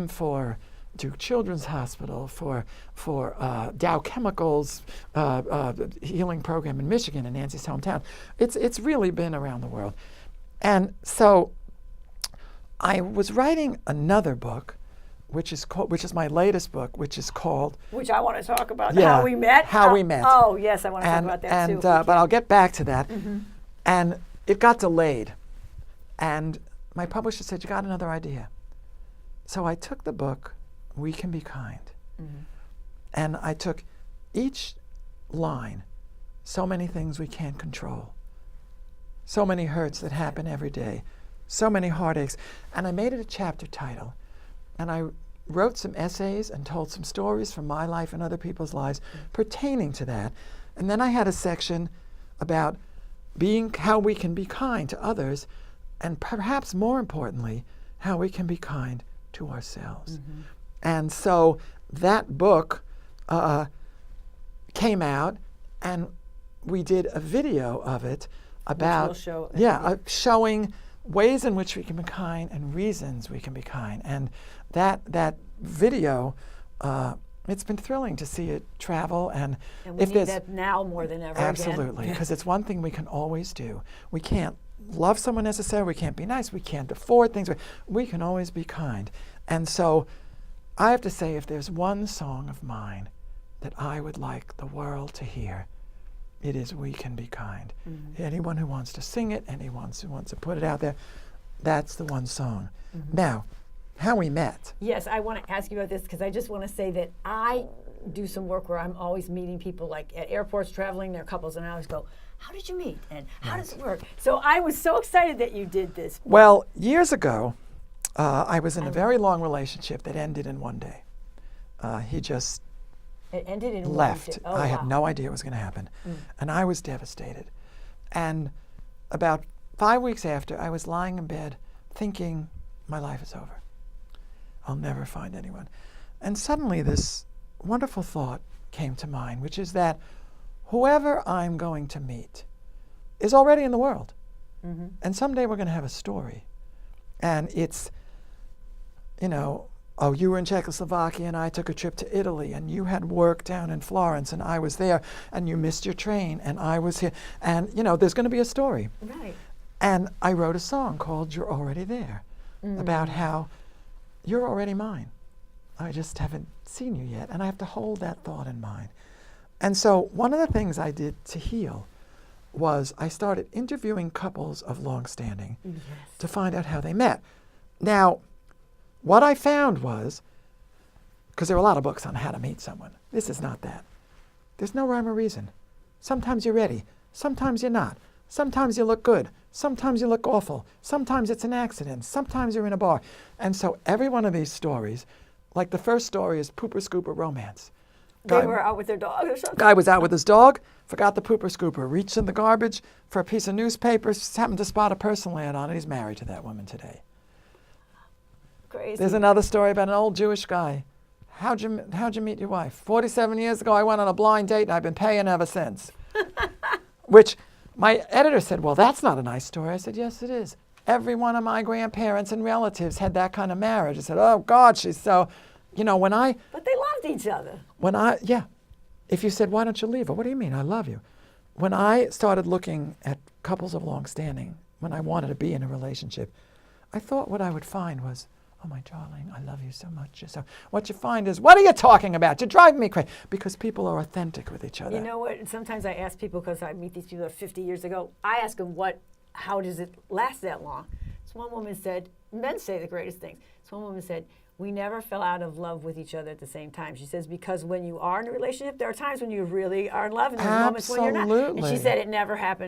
for Duke Children's Hospital, for Dow Chemicals healing program in Michigan, in Nancy's hometown. It's really been around the world. And so I was writing another book, which is my latest book, which is called... Which I want to talk about, yeah, How We Met. How We Met. Oh, yes, I want to talk about that too. But I'll get back to that. Mm-hmm. And it got delayed. And my publisher said, you got another idea. So I took the book, We Can Be Kind, mm-hmm. and I took each line, so many things we can't control, so many hurts that happen every day, so many heartaches, and I made it a chapter title. And I wrote some essays and told some stories from my life and other people's lives pertaining to that. And then I had a section about how we can be kind to others, and perhaps more importantly, how we can be kind to ourselves. Mm-hmm. And so that book came out, and we did a video of it about showing ways in which we can be kind and reasons we can be kind. And that video, it's been thrilling to see it travel. And we need that now more than ever. Absolutely, because it's one thing we can always do. We can't love someone necessarily, we can't be nice, we can't afford things, we can always be kind. And so I have to say, if there's one song of mine that I would like the world to hear, it is We Can Be Kind. Mm-hmm. Anyone who wants to sing it, anyone who wants to put it out there, that's the one song. Mm-hmm. Now, How We Met. Yes, I want to ask you about this because I just want to say that I do some work where I'm always meeting people, like at airports, traveling, they're couples, and I always go, how did you meet? And how does it work? So I was so excited that you did this. Well, years ago, I was in a very long relationship that ended in one day. He just left. Oh, I had no idea what was going to happen. And I was devastated. And about 5 weeks after, I was lying in bed thinking, my life is over. I'll never find anyone. And suddenly this wonderful thought came to mind, which is that whoever I'm going to meet is already in the world. Mm-hmm. And someday we're going to have a story. And it's, oh, you were in Czechoslovakia and I took a trip to Italy, and you had work down in Florence and I was there, and you missed your train and I was here. And, there's going to be a story. Right. And I wrote a song called You're Already There, about how you're already mine. I just haven't seen you yet, and I have to hold that thought in mind. And so one of the things I did to heal was I started interviewing couples of long-standing to find out how they met. Now, what I found was, because there are a lot of books on how to meet someone, this is not that. There's no rhyme or reason. Sometimes you're ready, sometimes you're not. Sometimes you look good, sometimes you look awful, sometimes it's an accident, sometimes you're in a bar. And so every one of these stories, like the first story is Pooper Scooper Romance. They were out with their dog or something? Guy was out with his dog, forgot the pooper scooper, reached in the garbage for a piece of newspaper, happened to spot a personal ad on it. He's married to that woman today. Crazy. There's another story about an old Jewish guy. How'd you meet your wife? 47 years ago, I went on a blind date and I've been paying ever since. Which my editor said, well, that's not a nice story. I said, yes, it is. Every one of my grandparents and relatives had that kind of marriage. I said, oh, God, she's so... But they loved each other. If you said, why don't you leave her? What do you mean? I love you. When I started looking at couples of long-standing, when I wanted to be in a relationship, I thought what I would find was, oh, my darling, I love you so much. So what you find is, what are you talking about? You're driving me crazy. Because people are authentic with each other. You know what? Sometimes I ask people, because I meet these people 50 years ago, I ask them, how does it last that long? So one woman said, men say the greatest things. So one woman said, we never fell out of love with each other at the same time. She says, because when you are in a relationship, there are times when you really are in love, and there's moments when you're not. And she said it never happened.